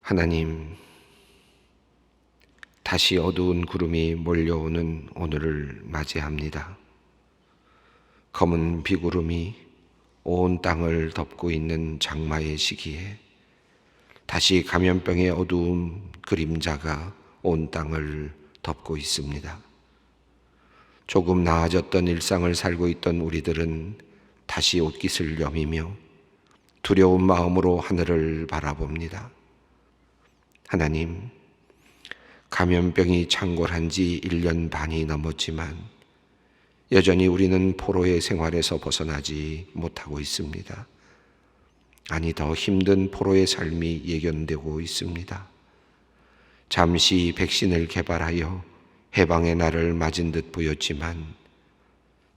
하나님, 다시 어두운 구름이 몰려오는 오늘을 맞이합니다. 검은 비구름이 온 땅을 덮고 있는 장마의 시기에 다시 감염병의 어두운 그림자가 온 땅을 덮고 있습니다. 조금 나아졌던 일상을 살고 있던 우리들은 다시 옷깃을 여미며 두려운 마음으로 하늘을 바라봅니다. 하나님, 감염병이 창궐한 지 1년 반이 넘었지만 여전히 우리는 포로의 생활에서 벗어나지 못하고 있습니다. 아니, 더 힘든 포로의 삶이 예견되고 있습니다. 잠시 백신을 개발하여 해방의 날을 맞은 듯 보였지만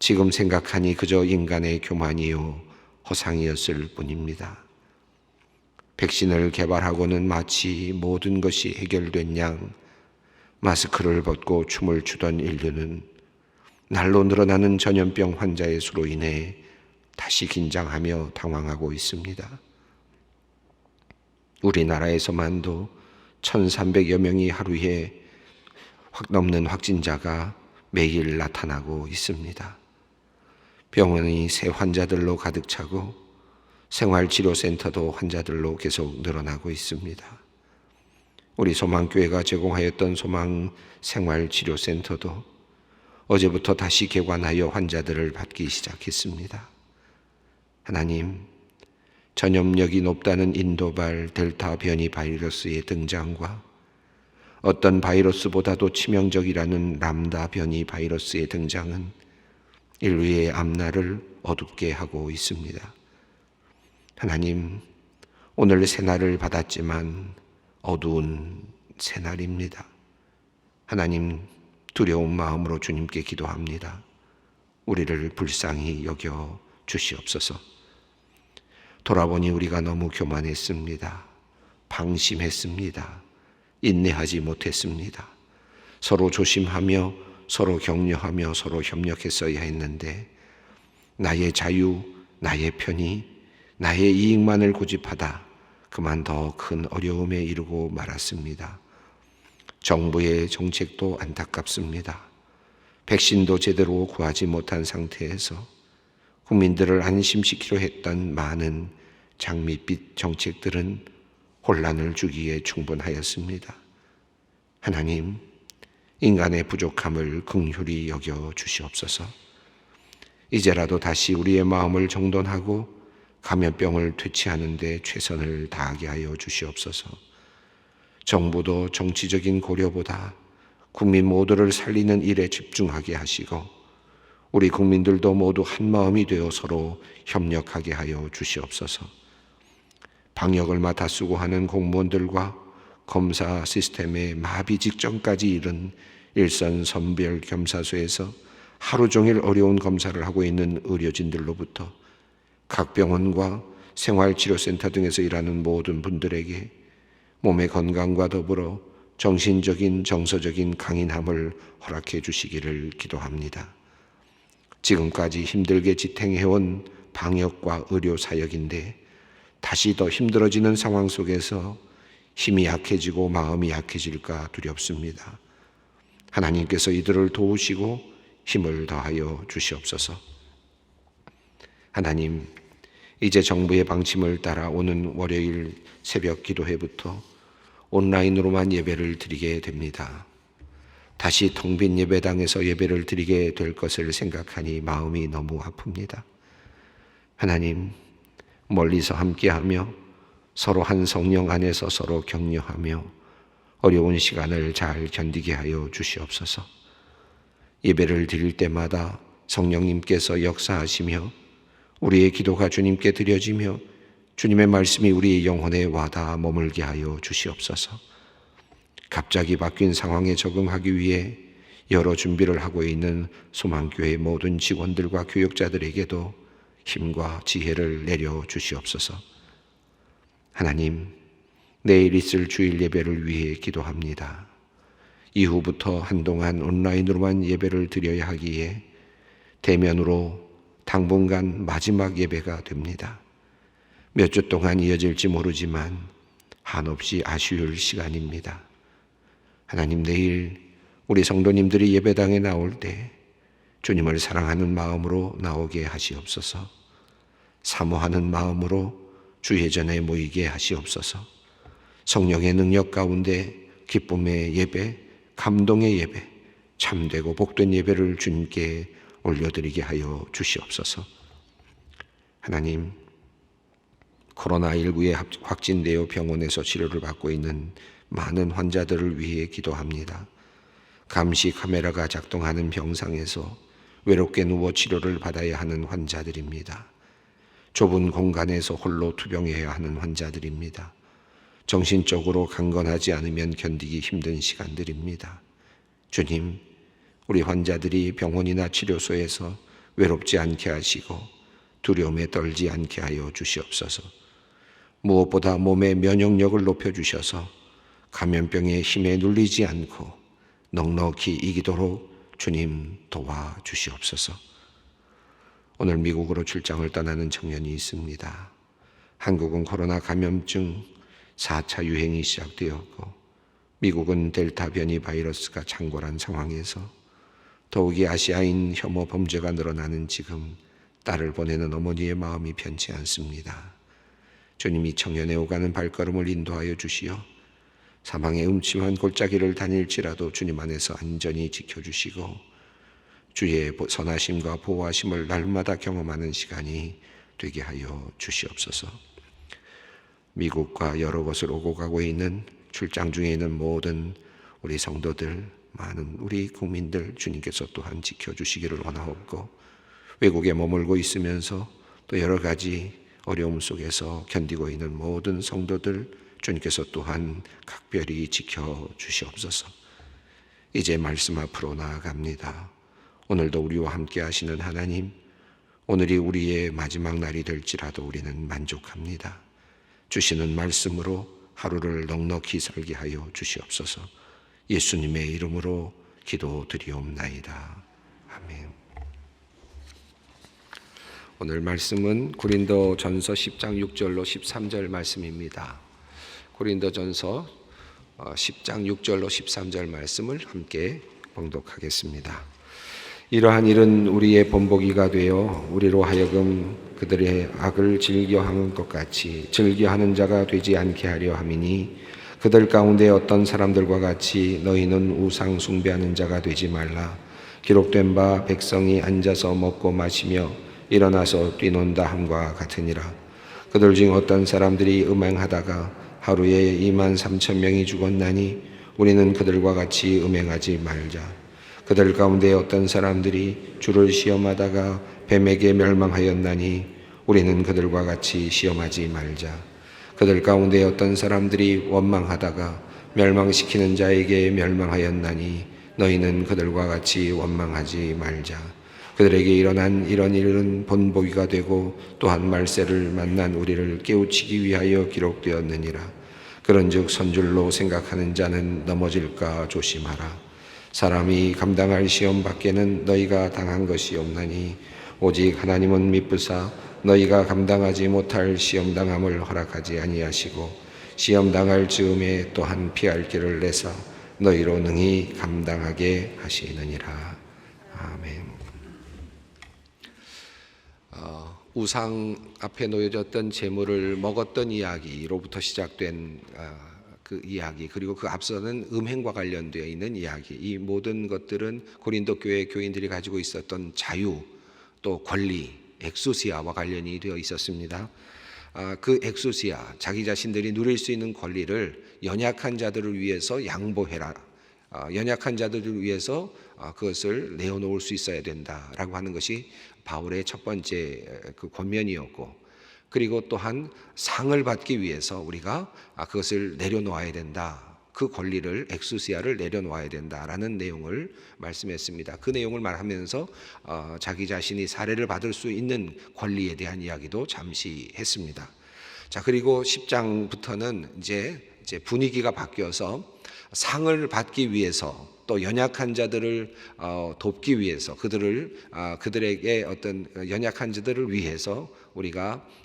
지금 생각하니 그저 인간의 교만이요 허상이었을 뿐입니다. 백신을 개발하고는 마치 모든 것이 해결된 양 마스크를 벗고 춤을 추던 인류는 날로 늘어나는 전염병 환자의 수로 인해 다시 긴장하며 당황하고 있습니다. 우리나라에서만도 1,300여 명이 하루에 넘는 확진자가 매일 나타나고 있습니다. 병원이 새 환자들로 가득 차고 생활치료센터도 환자들로 계속 늘어나고 있습니다. 우리 소망교회가 제공하였던 소망 생활치료센터도 어제부터 다시 개관하여 환자들을 받기 시작했습니다. 하나님, 전염력이 높다는 인도발 델타 변이 바이러스의 등장과 어떤 바이러스보다도 치명적이라는 람다 변이 바이러스의 등장은 인류의 앞날을 어둡게 하고 있습니다. 하나님, 오늘 새날을 받았지만 어두운 새날입니다. 하나님, 두려운 마음으로 주님께 기도합니다. 우리를 불쌍히 여겨 주시옵소서. 돌아보니 우리가 너무 교만했습니다. 방심했습니다. 인내하지 못했습니다. 서로 조심하며 서로 격려하며 서로 협력했어야 했는데 나의 자유, 나의 편의, 나의 이익만을 고집하다 그만 더 큰 어려움에 이르고 말았습니다. 정부의 정책도 안타깝습니다. 백신도 제대로 구하지 못한 상태에서 국민들을 안심시키려 했던 많은 장밋빛 정책들은 혼란을 주기에 충분하였습니다. 하나님, 인간의 부족함을 긍휼히 여겨 주시옵소서. 이제라도 다시 우리의 마음을 정돈하고 감염병을 퇴치하는 데 최선을 다하게 하여 주시옵소서. 정부도 정치적인 고려보다 국민 모두를 살리는 일에 집중하게 하시고 우리 국민들도 모두 한마음이 되어 서로 협력하게 하여 주시옵소서. 방역을 맡아 수고하는 공무원들과 검사 시스템의 마비 직전까지 이른 일선 선별 겸사소에서 하루 종일 어려운 검사를 하고 있는 의료진들로부터 각 병원과 생활치료센터 등에서 일하는 모든 분들에게 몸의 건강과 더불어 정신적인 정서적인 강인함을 허락해 주시기를 기도합니다. 지금까지 힘들게 지탱해온 방역과 의료 사역인데 다시 더 힘들어지는 상황 속에서 힘이 약해지고 마음이 약해질까 두렵습니다. 하나님께서 이들을 도우시고 힘을 더하여 주시옵소서. 하나님, 이제 정부의 방침을 따라 오는 월요일 새벽 기도회부터 온라인으로만 예배를 드리게 됩니다. 다시 텅 빈 예배당에서 예배를 드리게 될 것을 생각하니 마음이 너무 아픕니다. 하나님, 멀리서 함께하며 서로 한 성령 안에서 서로 격려하며 어려운 시간을 잘 견디게 하여 주시옵소서. 예배를 드릴 때마다 성령님께서 역사하시며 우리의 기도가 주님께 드려지며 주님의 말씀이 우리의 영혼에 와닿아 머물게 하여 주시옵소서. 갑자기 바뀐 상황에 적응하기 위해 여러 준비를 하고 있는 소망교회 모든 직원들과 교육자들에게도 힘과 지혜를 내려 주시옵소서. 하나님, 내일 있을 주일 예배를 위해 기도합니다. 이후부터 한동안 온라인으로만 예배를 드려야 하기에 대면으로 당분간 마지막 예배가 됩니다. 몇 주 동안 이어질지 모르지만 한없이 아쉬울 시간입니다. 하나님, 내일 우리 성도님들이 예배당에 나올 때 주님을 사랑하는 마음으로 나오게 하시옵소서. 사모하는 마음으로 주의 전에 모이게 하시옵소서. 성령의 능력 가운데 기쁨의 예배, 감동의 예배, 참되고 복된 예배를 주님께 올려드리게 하여 주시옵소서. 하나님, 코로나19에 확진되어 병원에서 치료를 받고 있는 많은 환자들을 위해 기도합니다. 감시 카메라가 작동하는 병상에서 외롭게 누워 치료를 받아야 하는 환자들입니다. 좁은 공간에서 홀로 투병해야 하는 환자들입니다. 정신적으로 강건하지 않으면 견디기 힘든 시간들입니다. 주님, 우리 환자들이 병원이나 치료소에서 외롭지 않게 하시고 두려움에 떨지 않게 하여 주시옵소서. 무엇보다 몸의 면역력을 높여주셔서 감염병의 힘에 눌리지 않고 넉넉히 이기도록 주님 도와주시옵소서. 오늘 미국으로 출장을 떠나는 청년이 있습니다. 한국은 코로나 감염증 4차 유행이 시작되었고 미국은 델타 변이 바이러스가 창궐한 상황에서 더욱이 아시아인 혐오 범죄가 늘어나는 지금 딸을 보내는 어머니의 마음이 편치 않습니다. 주님이 청년의 오가는 발걸음을 인도하여 주시어 사망의 음침한 골짜기를 다닐지라도 주님 안에서 안전히 지켜주시고 주의 선하심과 보호하심을 날마다 경험하는 시간이 되게 하여 주시옵소서. 미국과 여러 곳을 오고 가고 있는 출장 중에 있는 모든 우리 성도들, 많은 우리 국민들 주님께서 또한 지켜주시기를 원하옵고, 외국에 머물고 있으면서 또 여러 가지 어려움 속에서 견디고 있는 모든 성도들 주님께서 또한 각별히 지켜주시옵소서. 이제 말씀 앞으로 나아갑니다. 오늘도 우리와 함께 하시는 하나님, 오늘이 우리의 마지막 날이 될지라도 우리는 만족합니다. 주시는 말씀으로 하루를 넉넉히 살게 하여 주시옵소서. 예수님의 이름으로 기도드리옵나이다. 아멘. 오늘 말씀은 고린도전서 10장 6절로 13절 말씀입니다. 고린도전서 10장 6절로 13절 말씀을 함께 봉독하겠습니다. 이러한 일은 우리의 본보기가 되어 우리로 하여금 그들의 악을 즐겨하는 것 같이 즐겨하는 자가 되지 않게 하려 함이니, 그들 가운데 어떤 사람들과 같이 너희는 우상 숭배하는 자가 되지 말라. 기록된 바 백성이 앉아서 먹고 마시며 일어나서 뛰논다 함과 같으니라. 그들 중 어떤 사람들이 음행하다가 하루에 23,000명이 죽었나니 우리는 그들과 같이 음행하지 말자. 그들 가운데 어떤 사람들이 주를 시험하다가 뱀에게 멸망하였나니 우리는 그들과 같이 시험하지 말자. 그들 가운데 어떤 사람들이 원망하다가 멸망시키는 자에게 멸망하였나니 너희는 그들과 같이 원망하지 말자. 그들에게 일어난 이런 일은 본보기가 되고 또한 말세를 만난 우리를 깨우치기 위하여 기록되었느니라. 그런즉 선줄로 생각하는 자는 넘어질까 조심하라. 사람이 감당할 시험 밖에는 너희가 당한 것이 없나니 오직 하나님은 미쁘사 너희가 감당하지 못할 시험 당함을 허락하지 아니하시고 시험 당할 즈음에 또한 피할 길을 내사 너희로 능히 감당하게 하시느니라. 아멘. 우상 앞에 놓여졌던 제물을 먹었던 이야기로부터 시작된 그 이야기, 그리고 그 앞서는 음행과 관련되어 있는 이야기, 이 모든 것들은 고린도 교회 교인들이 가지고 있었던 자유, 또 권리, 엑소시아와 관련이 되어 있었습니다. 그 엑소시아, 자기 자신들이 누릴 수 있는 권리를 연약한 자들을 위해서 양보해라. 연약한 자들을 위해서 그것을 내어놓을 수 있어야 된다라고 하는 것이 바울의 첫 번째 그 권면이었고, 그리고 또한 상을 받기 위해서 우리가 그것을 내려놓아야 된다. 그 권리를, 엑수시아를 내려놓아야 된다라는 내용을 말씀했습니다. 그 내용을 말하면서 자기 자신이 사례를 받을 수 있는 권리에 대한 이야기도 잠시 했습니다. 자, 그리고 10장부터는 이제 분위기가 바뀌어서 상을 받기 위해서 또 연약한 자들을 돕기 위해서 그들에게 어떤 연약한 자들을 위해서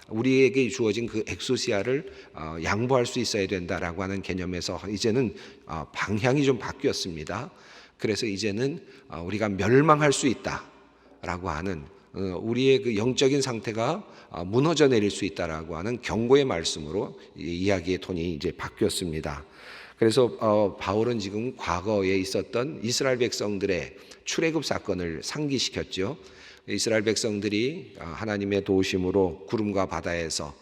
우리에게 주어진 그 엑소시아를 양보할 수 있어야 된다라고 하는 개념에서 이제는 방향이 좀 바뀌었습니다. 그래서 이제는 우리가 멸망할 수 있다라고 하는 우리의 그 영적인 상태가 무너져 내릴 수 있다라고 하는 경고의 말씀으로 이야기의 톤이 이제 바뀌었습니다. 그래서 바울은 지금 과거에 있었던 이스라엘 백성들의 출애굽 사건을 상기시켰죠. 이스라엘 백성들이 하나님의 도우심으로 구름과 바다에서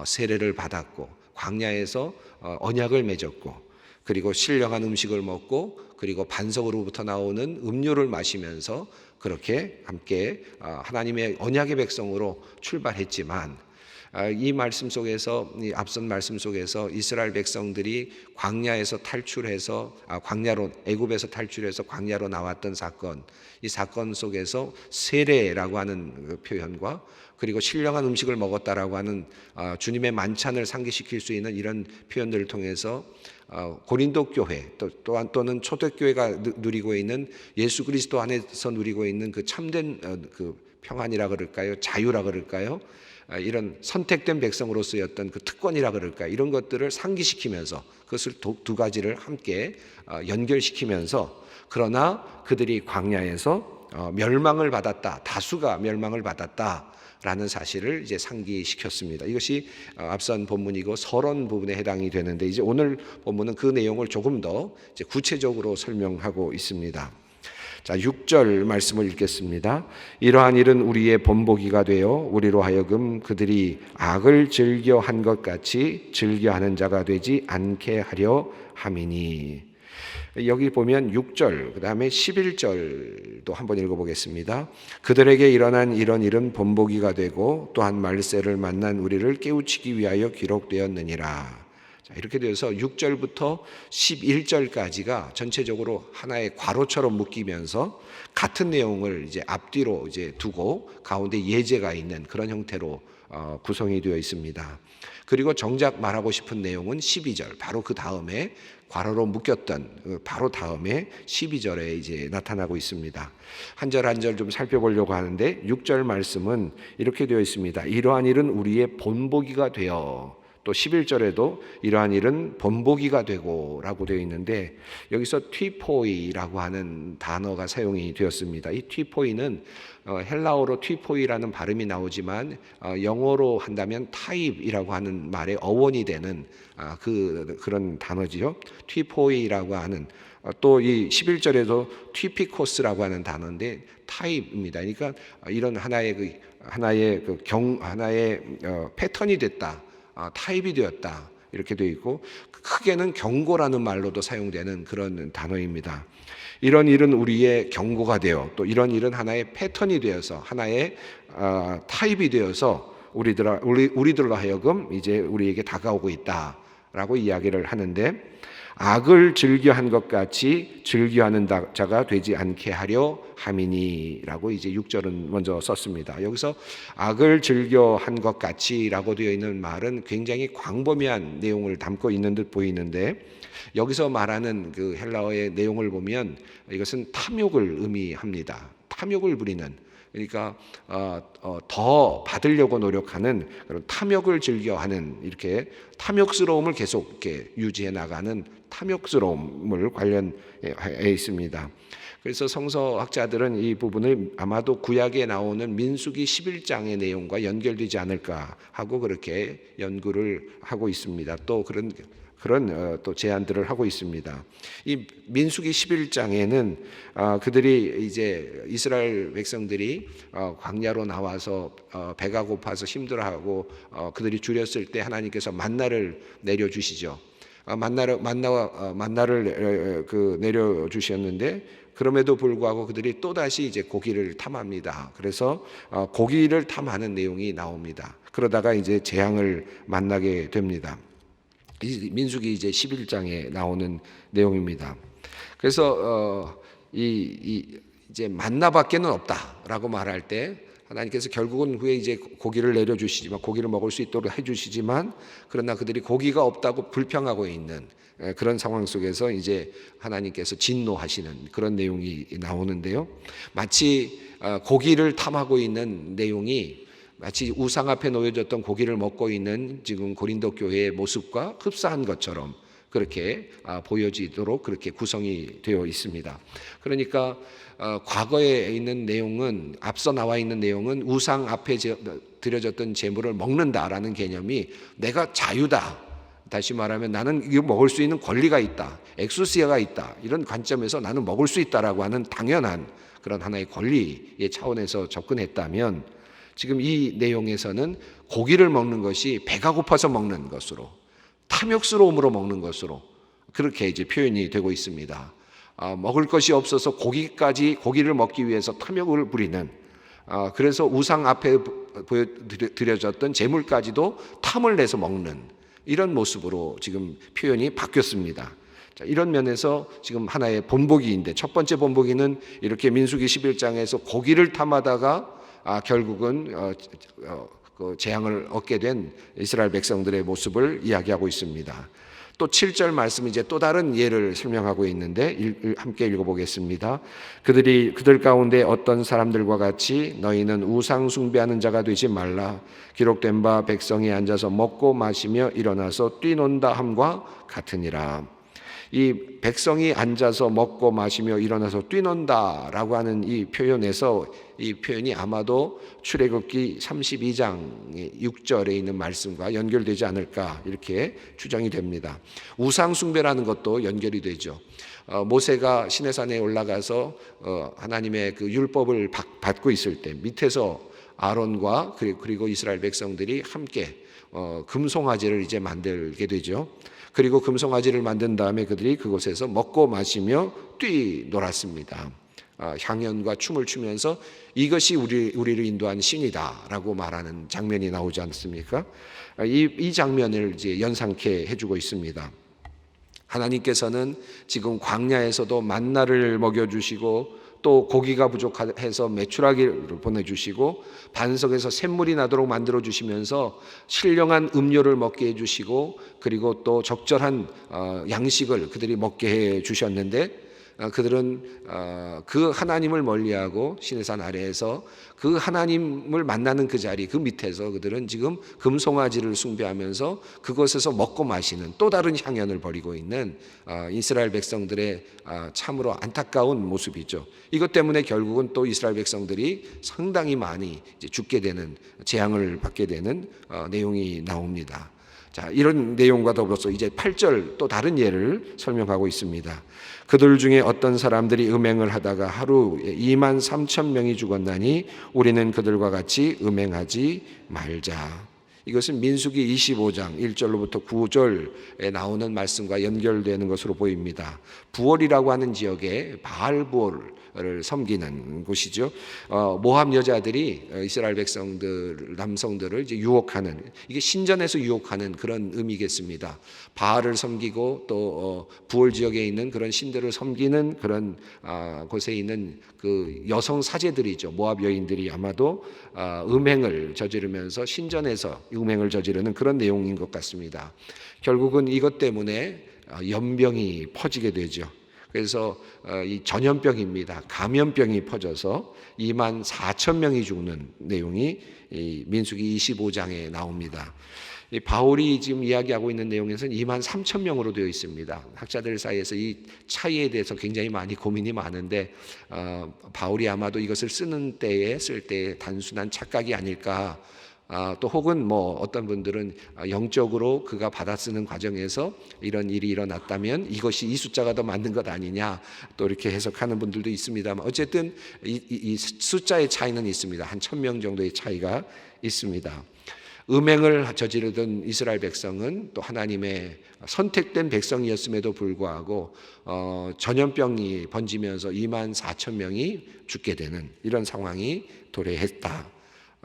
세례를 받았고 광야에서 언약을 맺었고 그리고 신령한 음식을 먹고 그리고 반석으로부터 나오는 음료를 마시면서 그렇게 함께 하나님의 언약의 백성으로 출발했지만 이 말씀 속에서 이 앞선 말씀 속에서 이스라엘 백성들이 광야에서 탈출해서 광야로 애굽에서 탈출해서 광야로 나왔던 사건, 이 사건 속에서 세례라고 하는 그 표현과 그리고 신령한 음식을 먹었다라고 하는 주님의 만찬을 상기시킬 수 있는 이런 표현들을 통해서 고린도 교회 또는 초대교회가 누리고 있는 예수 그리스도 안에서 누리고 있는 그 참된 그 평안이라 그럴까요? 자유라 그럴까요? 이런 선택된 백성으로서였던 그 특권이라 그럴까요? 이런 것들을 상기시키면서 그것을 두 가지를 함께 연결시키면서 그러나 그들이 광야에서 멸망을 받았다. 다수가 멸망을 받았다라는 사실을 이제 상기시켰습니다. 이것이 앞선 본문이고 서론 부분에 해당이 되는데 이제 오늘 본문은 그 내용을 조금 더 이제 구체적으로 설명하고 있습니다. 자, 6절 말씀을 읽겠습니다. 이러한 일은 우리의 본보기가 되어 우리로 하여금 그들이 악을 즐겨한 것 같이 즐겨하는 자가 되지 않게 하려 함이니. 여기 보면 6절 그다음에 11절도 한번 읽어보겠습니다. 그들에게 일어난 이런 일은 본보기가 되고 또한 말세를 만난 우리를 깨우치기 위하여 기록되었느니라. 자, 이렇게 되어서 6절부터 11절까지가 전체적으로 하나의 괄호처럼 묶이면서 같은 내용을 이제 앞뒤로 이제 두고 가운데 예제가 있는 그런 형태로 구성이 되어 있습니다. 그리고 정작 말하고 싶은 내용은 12절, 바로 그 다음에 괄호로 묶였던 바로 다음에 12절에 이제 나타나고 있습니다. 한 절 한 절 좀 살펴보려고 하는데 6절 말씀은 이렇게 되어 있습니다. 이러한 일은 우리의 본보기가 되어, 또 11절에도 이러한 일은 본보기가 되고 라고 되어 있는데 여기서 튀포이라고 하는 단어가 사용이 되었습니다. 이 튀포이는 헬라어로 튀포이라는 발음이 나오지만 영어로 한다면 타입이라고 하는 말의 어원이 되는 그런 단어지요. 튀포이라고 하는 또 이 11절에도 튀피코스라고 하는 단어인데 타입입니다. 그러니까 이런 하나의 패턴이 됐다. 타입이 되었다 이렇게 되어 있고 크게는 경고라는 말로도 사용되는 그런 단어입니다. 이런 일은 우리의 경고가 되어 또 이런 일은 하나의 패턴이 되어서 하나의 타입이 되어서 우리들로 하여금 이제 우리에게 다가오고 있다라고 이야기를 하는데 악을 즐겨한 것 같이 즐겨하는 자가 되지 않게 하려 함이니라고 이제 6절은 먼저 썼습니다. 여기서 악을 즐겨한 것 같이라고 되어 있는 말은 굉장히 광범위한 내용을 담고 있는 듯 보이는데 여기서 말하는 그 헬라어의 내용을 보면 이것은 탐욕을 의미합니다. 탐욕을 부리는, 그러니까 더 받으려고 노력하는 그런 탐욕을 즐겨하는, 이렇게 탐욕스러움을 계속 이렇게 유지해 나가는 탐욕스러움을 관련해 있습니다. 그래서 성서학자들은 이 부분을 아마도 구약에 나오는 민수기 11장의 내용과 연결되지 않을까 하고 그렇게 연구를 하고 있습니다. 또 그런 또 제안들을 하고 있습니다. 이 민수기 11장에는 그들이 이제 이스라엘 백성들이 광야로 나와서 배가 고파서 힘들어하고 그들이 줄였을 때 하나님께서 만나를 내려 주시죠. 만나를 내려 주셨는데 그럼에도 불구하고 그들이 또 다시 이제 고기를 탐합니다. 그래서 고기를 탐하는 내용이 나옵니다. 그러다가 이제 재앙을 만나게 됩니다. 민수기 이제 11장에 나오는 내용입니다. 그래서 이제 만나밖에는 없다라고 말할 때 하나님께서 결국은 후에 이제 고기를 내려주시지만, 고기를 먹을 수 있도록 해주시지만, 그러나 그들이 고기가 없다고 불평하고 있는 그런 상황 속에서 이제 하나님께서 진노하시는 그런 내용이 나오는데요. 마치 고기를 탐하고 있는 내용이 마치 우상 앞에 놓여졌던 고기를 먹고 있는 지금 고린도 교회의 모습과 흡사한 것처럼 그렇게 보여지도록 그렇게 구성이 되어 있습니다. 그러니까 과거에 있는 내용은, 앞서 나와 있는 내용은 우상 앞에 드려졌던 제물을 먹는다라는 개념이 내가 자유다, 다시 말하면 나는 이거 먹을 수 있는 권리가 있다, 엑수시아가 있다, 이런 관점에서 나는 먹을 수 있다라고 하는 당연한 그런 하나의 권리의 차원에서 접근했다면, 지금 이 내용에서는 고기를 먹는 것이 배가 고파서 먹는 것으로, 탐욕스러움으로 먹는 것으로 그렇게 이제 표현이 되고 있습니다. 먹을 것이 없어서 고기를 먹기 위해서 탐욕을 부리는, 그래서 우상 앞에 드려졌던 제물까지도 탐을 내서 먹는 이런 모습으로 지금 표현이 바뀌었습니다. 자, 이런 면에서 지금 하나의 본보기인데, 첫 번째 본보기는 이렇게 민수기 11장에서 고기를 탐하다가 결국은 그 재앙을 얻게 된 이스라엘 백성들의 모습을 이야기하고 있습니다. 또 7절 말씀이 이제 또 다른 예를 설명하고 있는데 함께 읽어보겠습니다. 그들 가운데 어떤 사람들과 같이 너희는 우상 숭배하는 자가 되지 말라. 기록된 바 백성이 앉아서 먹고 마시며 일어나서 뛰논다 함과 같으니라. 이 백성이 앉아서 먹고 마시며 일어나서 뛰논다라고 하는 이 표현에서, 이 표현이 아마도 출애굽기 32장 6절에 있는 말씀과 연결되지 않을까 이렇게 추정이 됩니다. 우상 숭배라는 것도 연결이 되죠. 모세가 시내산에 올라가서 하나님의 그 율법을 받고 있을 때 밑에서 아론과 그리고 이스라엘 백성들이 함께 금송아지를 이제 만들게 되죠. 그리고 금송아지를 만든 다음에 그들이 그곳에서 먹고 마시며 뛰놀았습니다. 향연과 춤을 추면서 이것이 우리를 인도한 신이다라고 말하는 장면이 나오지 않습니까? 이 장면을 이제 연상케 해주고 있습니다. 하나님께서는 지금 광야에서도 만나를 먹여주시고, 또 고기가 부족해서 메추라기를 보내주시고, 반석에서 샘물이 나도록 만들어주시면서 신령한 음료를 먹게 해주시고, 그리고 또 적절한 양식을 그들이 먹게 해주셨는데, 그들은 그 하나님을 멀리하고 시내산 아래에서 그 하나님을 만나는 그 자리, 그 밑에서 그들은 지금 금송아지를 숭배하면서 그곳에서 먹고 마시는 또 다른 향연을 벌이고 있는 이스라엘 백성들의 참으로 안타까운 모습이죠. 이것 때문에 결국은 또 이스라엘 백성들이 상당히 많이 이제 죽게 되는, 재앙을 받게 되는 내용이 나옵니다. 자, 이런 내용과 더불어서 이제 8절 또 다른 예를 설명하고 있습니다. 그들 중에 어떤 사람들이 음행을 하다가 하루에 23,000명이 죽었나니 우리는 그들과 같이 음행하지 말자. 이것은 민수기 25장 1절로부터 9절에 나오는 말씀과 연결되는 것으로 보입니다. 부월이라고 하는 지역에 바알 부월을 섬기는 곳이죠. 모압 여자들이 이스라엘 백성들, 남성들을 이제 유혹하는, 이게 신전에서 유혹하는 그런 의미겠습니다. 바알을 섬기고 또 부월 지역에 있는 그런 신들을 섬기는 그런 곳에 있는 그 여성 사제들이죠. 모압 여인들이 아마도 음행을 저지르면서 신전에서 음행을 저지르는 그런 내용인 것 같습니다. 결국은 이것 때문에 연병이 퍼지게 되죠. 그래서 이 전염병입니다. 감염병이 퍼져서 24,000명이 죽는 내용이 이 민수기 25장에 나옵니다. 이 바울이 지금 이야기하고 있는 내용에서는 23,000명으로 되어 있습니다. 학자들 사이에서 이 차이에 대해서 굉장히 많이 고민이 많은데, 바울이 아마도 이것을 쓸 때에 단순한 착각이 아닐까. 또 혹은 어떤 분들은 영적으로 그가 받아 쓰는 과정에서 이런 일이 일어났다면 이것이 이 숫자가 더 맞는 것 아니냐, 또 이렇게 해석하는 분들도 있습니다만, 어쨌든 이 숫자의 차이는 있습니다. 한 1,000명 정도의 차이가 있습니다. 음행을 저지르던 이스라엘 백성은 또 하나님의 선택된 백성이었음에도 불구하고 전염병이 번지면서 24,000명이 죽게 되는 이런 상황이 도래했다.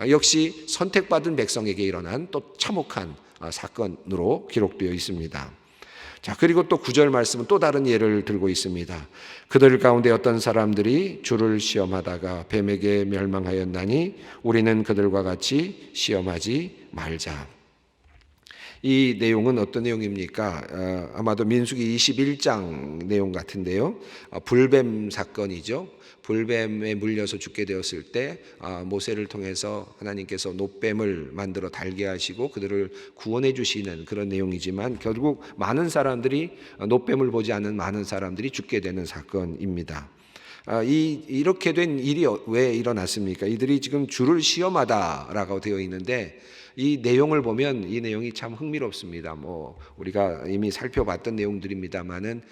역시 선택받은 백성에게 일어난 또 참혹한 사건으로 기록되어 있습니다. 자, 그리고 또 9절 말씀은 또 다른 예를 들고 있습니다. 그들 가운데 어떤 사람들이 주를 시험하다가 뱀에게 멸망하였나니 우리는 그들과 같이 시험하지 말자. 이 내용은 어떤 내용입니까? 아마도 민수기 21장 내용 같은데요. 불뱀 사건이죠. 불뱀에 물려서 죽게 되었을 때 모세를 통해서 하나님께서 놋뱀을 만들어 달게 하시고 그들을 구원해 주시는 그런 내용이지만 결국 많은 사람들이 놋뱀을 보지 않는 많은 사람들이 죽게 되는 사건입니다. 이렇게 된 일이 왜 일어났습니까? 이들이 지금 주를 시험하다라고 되어 있는데 이 내용을 보면 이 내용이 참 흥미롭습니다. 우리가 이미 살펴봤던 내용들입니다만은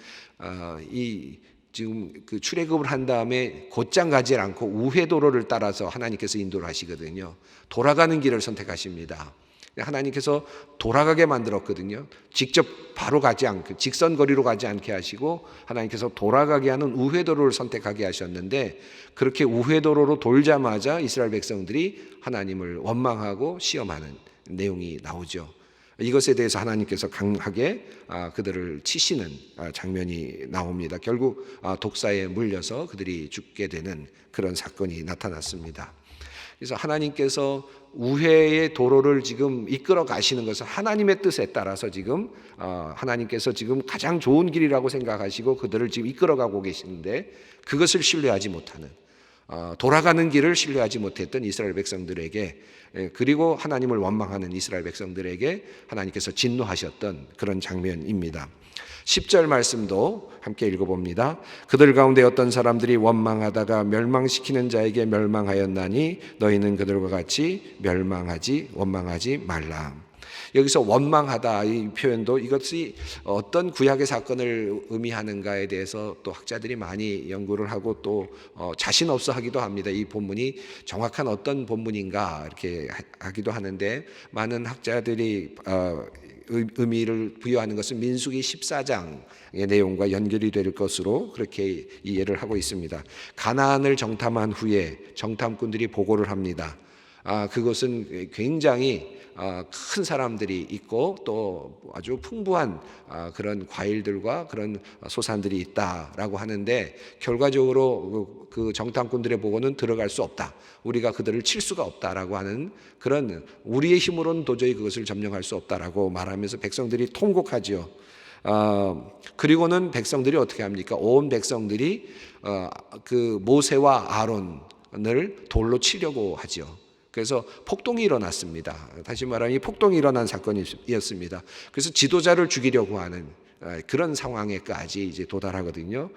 지금 그 출애굽을 한 다음에 곧장 가지 않고 우회도로를 따라서 하나님께서 인도를 하시거든요. 돌아가는 길을 선택하십니다. 하나님께서 돌아가게 만들었거든요. 직접 바로 가지 않고 직선거리로 가지 않게 하시고 하나님께서 돌아가게 하는 우회도로를 선택하게 하셨는데 그렇게 우회도로로 돌자마자 이스라엘 백성들이 하나님을 원망하고 시험하는 내용이 나오죠. 이것에 대해서 하나님께서 강하게 그들을 치시는 장면이 나옵니다. 결국 독사에 물려서 그들이 죽게 되는 그런 사건이 나타났습니다. 그래서 하나님께서 우회의 도로를 지금 이끌어 가시는 것은 하나님의 뜻에 따라서 지금 하나님께서 지금 가장 좋은 길이라고 생각하시고 그들을 지금 이끌어 가고 계시는데 그것을 신뢰하지 못하는 돌아가는 길을 신뢰하지 못했던 이스라엘 백성들에게 그리고 하나님을 원망하는 이스라엘 백성들에게 하나님께서 진노하셨던 그런 장면입니다. 10절 말씀도 함께 읽어봅니다. 그들 가운데 어떤 사람들이 원망하다가 멸망시키는 자에게 멸망하였나니 너희는 그들과 같이 원망하지 말라. 여기서 원망하다 이 표현도 이것이 어떤 구약의 사건을 의미하는가에 대해서 또 학자들이 많이 연구를 하고 또 자신 없어 하기도 합니다. 이 본문이 정확한 어떤 본문인가 이렇게 하기도 하는데 많은 학자들이 의미를 부여하는 것은 민수기 14장의 내용과 연결이 될 것으로 그렇게 이해를 하고 있습니다. 가나안을 정탐한 후에 정탐꾼들이 보고를 합니다. 그것은 굉장히 큰 사람들이 있고 또 아주 풍부한 그런 과일들과 그런 소산들이 있다라고 하는데 결과적으로 그 정탐꾼들의 보고는 들어갈 수 없다. 우리가 그들을 칠 수가 없다라고 하는 그런 우리의 힘으로는 도저히 그것을 점령할 수 없다라고 말하면서 백성들이 통곡하지요. 그리고는 백성들이 어떻게 합니까? 온 백성들이 그 모세와 아론을 돌로 치려고 하죠. 그래서 폭동이 일어났습니다. 다시 말하면 이 폭동이 일어난 사건이었습니다. 그래서 지도자를 죽이려고 하는 그런 상황에까지 이제 도달하거든요.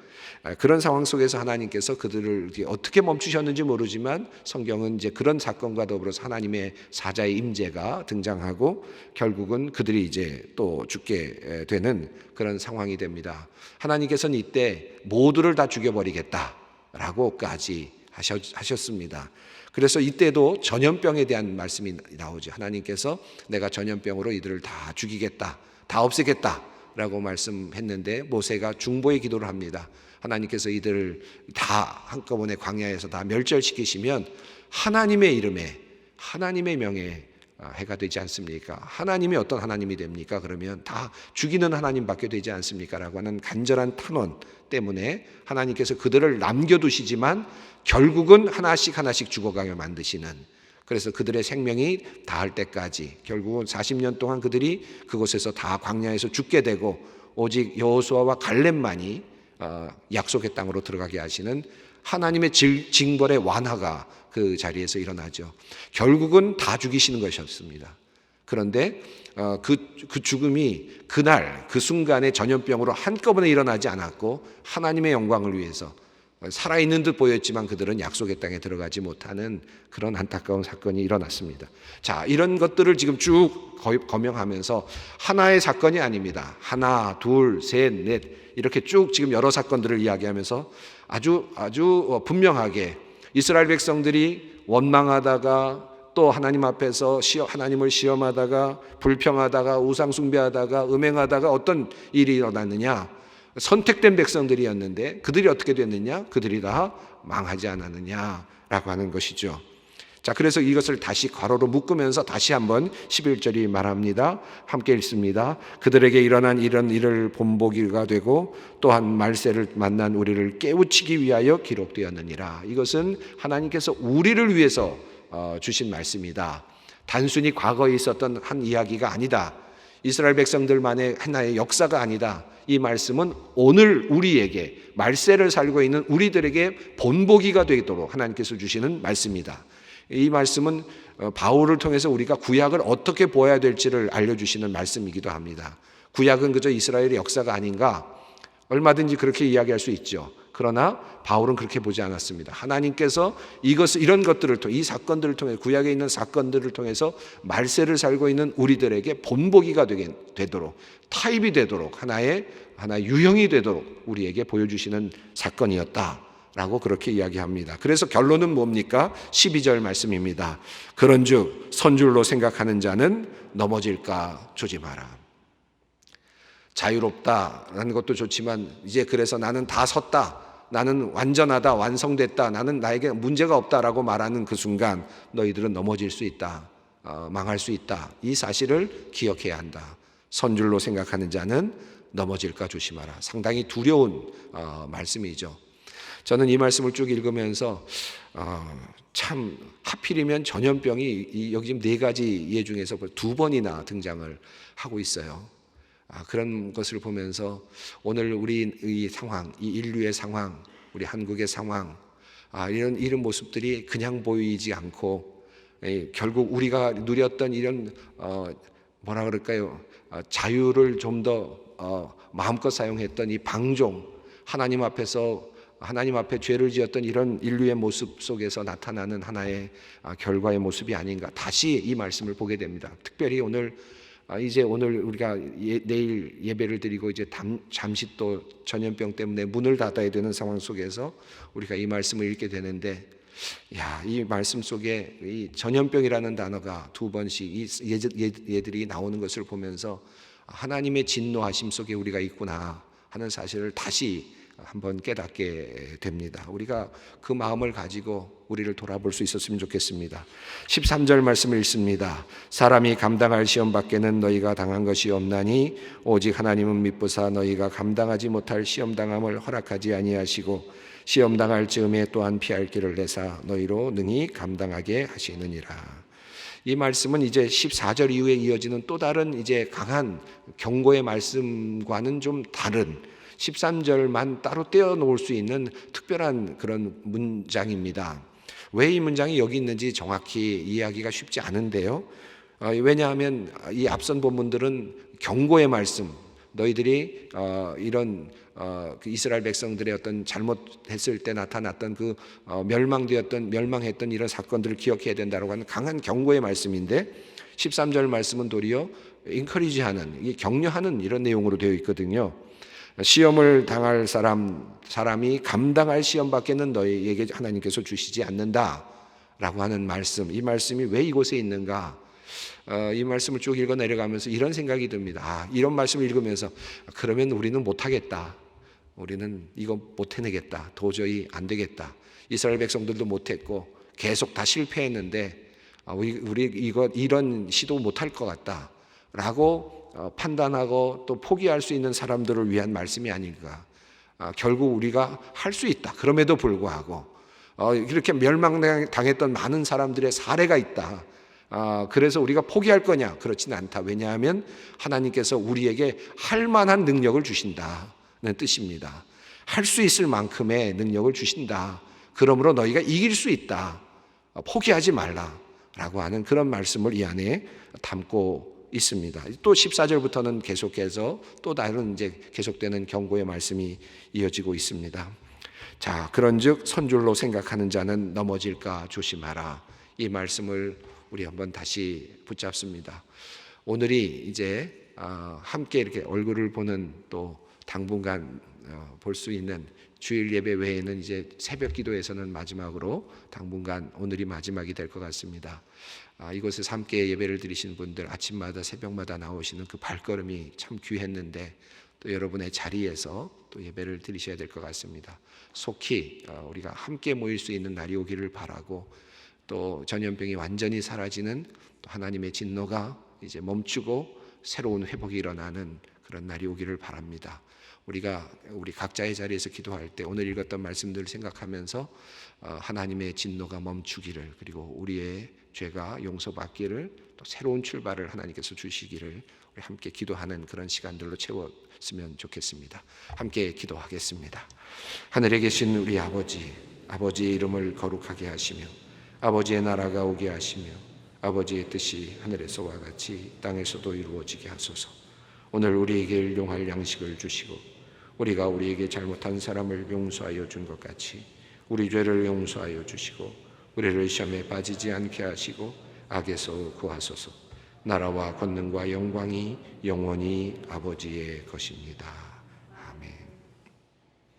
그런 상황 속에서 하나님께서 그들을 어떻게 멈추셨는지 모르지만 성경은 이제 그런 사건과 더불어서 하나님의 사자의 임재가 등장하고 결국은 그들이 이제 또 죽게 되는 그런 상황이 됩니다. 하나님께서는 이때 모두를 다 죽여버리겠다라고까지 하셨습니다. 그래서 이때도 전염병에 대한 말씀이 나오죠. 하나님께서 내가 전염병으로 이들을 다 죽이겠다, 다 없애겠다 라고 말씀했는데 모세가 중보의 기도를 합니다. 하나님께서 이들을 다 한꺼번에 광야에서 다 멸절시키시면 하나님의 이름에 하나님의 명예에 해가 되지 않습니까? 하나님이 어떤 하나님이 됩니까? 그러면 다 죽이는 하나님밖에 되지 않습니까? 라고 하는 간절한 탄원 때문에 하나님께서 그들을 남겨두시지만 결국은 하나씩 죽어가게 만드시는, 그래서 그들의 생명이 다할 때까지 결국은 40년 동안 그들이 그곳에서 다 광야에서 죽게 되고 오직 여호수아와 갈렙만이 약속의 땅으로 들어가게 하시는 하나님의 징벌의 완화가 그 자리에서 일어나죠. 결국은 다 죽이시는 것이었습니다. 그런데 그 죽음이 그날 그 순간에 전염병으로 한꺼번에 일어나지 않았고 하나님의 영광을 위해서 살아있는 듯 보였지만 그들은 약속의 땅에 들어가지 못하는 그런 안타까운 사건이 일어났습니다. 자, 이런 것들을 지금 쭉 거명하면서 하나의 사건이 아닙니다. 하나, 둘, 셋, 넷 이렇게 쭉 지금 여러 사건들을 이야기하면서 아주 분명하게 이스라엘 백성들이 원망하다가 또 하나님 앞에서 하나님을 시험하다가 불평하다가 우상 숭배하다가 음행하다가 어떤 일이 일어났느냐? 선택된 백성들이었는데 그들이 어떻게 됐느냐? 그들이 다 망하지 않았느냐라고 하는 것이죠. 자, 그래서 이것을 다시 괄호로 묶으면서 다시 한번 11절이 말합니다. 함께 읽습니다. 그들에게 일어난 이런 일을 본보기가 되고 또한 말세를 만난 우리를 깨우치기 위하여 기록되었느니라. 이것은 하나님께서 우리를 위해서 주신 말씀이다. 단순히 과거에 있었던 한 이야기가 아니다. 이스라엘 백성들만의 하나의 역사가 아니다. 이 말씀은 오늘 우리에게, 말세를 살고 있는 우리들에게 본보기가 되도록 하나님께서 주시는 말씀이다. 이 말씀은 바울을 통해서 우리가 구약을 어떻게 보아야 될지를 알려주시는 말씀이기도 합니다. 구약은 그저 이스라엘의 역사가 아닌가? 얼마든지 그렇게 이야기할 수 있죠. 그러나 바울은 그렇게 보지 않았습니다. 하나님께서 이런 것들을 통해, 이 사건들을 통해, 구약에 있는 사건들을 통해서 말세를 살고 있는 우리들에게 본보기가 되도록, 타입이 되도록, 하나의 유형이 되도록 우리에게 보여주시는 사건이었다라고 그렇게 이야기합니다. 그래서 결론은 뭡니까? 12절 말씀입니다. 그런즉 선줄로 생각하는 자는 넘어질까 조심하라. 자유롭다라는 것도 좋지만 이제 그래서 나는 다 섰다, 나는 완전하다, 완성됐다, 나는 나에게 문제가 없다라고 말하는 그 순간 너희들은 넘어질 수 있다, 망할 수 있다. 이 사실을 기억해야 한다. 선줄로 생각하는 자는 넘어질까 조심하라. 상당히 두려운 말씀이죠. 저는 이 말씀을 쭉 읽으면서 참 하필이면 전염병이 여기 지금 4가지 예 중에서 2번이나 등장을 하고 있어요. 그런 것을 보면서 오늘 우리 이 상황, 이 인류의 상황, 우리 한국의 상황, 이런 모습들이 그냥 보이지 않고 결국 우리가 누렸던 이런 뭐라 그럴까요? 자유를 좀 더 마음껏 사용했던 이 방종, 하나님 앞에 죄를 지었던 이런 인류의 모습 속에서 나타나는 하나의 결과의 모습이 아닌가. 다시 이 말씀을 보게 됩니다. 특별히 오늘 우리가 내일 예배를 드리고 이제 잠시 또 전염병 때문에 문을 닫아야 되는 상황 속에서 우리가 이 말씀을 읽게 되는데, 이 말씀 속에 이 전염병이라는 단어가 2번씩 이 예들이 나오는 것을 보면서 하나님의 진노하심 속에 우리가 있구나 하는 사실을 다시 한번 깨닫게 됩니다. 우리가 그 마음을 가지고 우리를 돌아볼 수 있었으면 좋겠습니다. 13절 말씀을 읽습니다. 사람이 감당할 시험 밖에는 너희가 당한 것이 없나니 오직 하나님은 미쁘사 너희가 감당하지 못할 시험 당함을 허락하지 아니하시고 시험 당할 즈음에 또한 피할 길을 내사 너희로 능히 감당하게 하시느니라. 이 말씀은 이제 14절 이후에 이어지는 또 다른 이제 강한 경고의 말씀과는 좀 다른 13절만 따로 떼어놓을 수 있는 특별한 그런 문장입니다. 왜 이 문장이 여기 있는지 정확히 이해하기가 쉽지 않은데요. 왜냐하면 이 앞선 본문들은 경고의 말씀, 너희들이 이런 이스라엘 백성들의 어떤 잘못했을 때 나타났던 그 멸망했던 이런 사건들을 기억해야 된다고 하는 강한 경고의 말씀인데 13절 말씀은 도리어 인커리지하는, 격려하는 이런 내용으로 되어 있거든요. 시험을 당할 사람이 감당할 시험 밖에는 너희에게 하나님께서 주시지 않는다라고 하는 말씀, 이 말씀이 왜 이곳에 있는가? 이 말씀을 쭉 읽어 내려가면서 이런 생각이 듭니다. 이런 말씀을 읽으면서 그러면 우리는 못하겠다, 우리는 이거 못 해내겠다, 도저히 안 되겠다. 이스라엘 백성들도 못했고 계속 다 실패했는데 우리 이런 시도 못할 것 같다라고 판단하고 또 포기할 수 있는 사람들을 위한 말씀이 아닌가. 결국 우리가 할 수 있다. 그럼에도 불구하고 이렇게 멸망당했던 많은 사람들의 사례가 있다. 그래서 우리가 포기할 거냐? 그렇지는 않다. 왜냐하면 하나님께서 우리에게 할 만한 능력을 주신다는 뜻입니다. 할 수 있을 만큼의 능력을 주신다. 그러므로 너희가 이길 수 있다. 포기하지 말라라고 하는 그런 말씀을 이 안에 담고 있습니다. 또 14절부터는 계속해서 또 다른 이제 계속되는 경고의 말씀이 이어지고 있습니다. 자, 그런즉 선줄로 생각하는 자는 넘어질까 조심하라. 이 말씀을 우리 한번 다시 붙잡습니다. 오늘이 이제 함께 이렇게 얼굴을 보는 또 당분간 볼 수 있는 주일 예배 외에는 이제 새벽 기도에서는 마지막으로 당분간 오늘이 마지막이 될 것 같습니다. 이곳에서 함께 예배를 드리시는 분들, 아침마다 새벽마다 나오시는 그 발걸음이 참 귀했는데 또 여러분의 자리에서 또 예배를 드리셔야 될 것 같습니다. 속히 우리가 함께 모일 수 있는 날이 오기를 바라고, 또 전염병이 완전히 사라지는 또 하나님의 진노가 이제 멈추고 새로운 회복이 일어나는 그런 날이 오기를 바랍니다. 우리가 우리 각자의 자리에서 기도할 때 오늘 읽었던 말씀들을 생각하면서 하나님의 진노가 멈추기를, 그리고 우리의 죄가 용서받기를, 또 새로운 출발을 하나님께서 주시기를 우리 함께 기도하는 그런 시간들로 채웠으면 좋겠습니다. 함께 기도하겠습니다. 하늘에 계신 우리 아버지, 아버지의 이름을 거룩하게 하시며 아버지의 나라가 오게 하시며 아버지의 뜻이 하늘에서와 같이 땅에서도 이루어지게 하소서. 오늘 우리에게 일용할 양식을 주시고 우리가 우리에게 잘못한 사람을 용서하여 준 것 같이 우리 죄를 용서하여 주시고 우리를 시험에 빠지지 않게 하시고 악에서 구하소서. 나라와 권능과 영광이 영원히 아버지의 것입니다.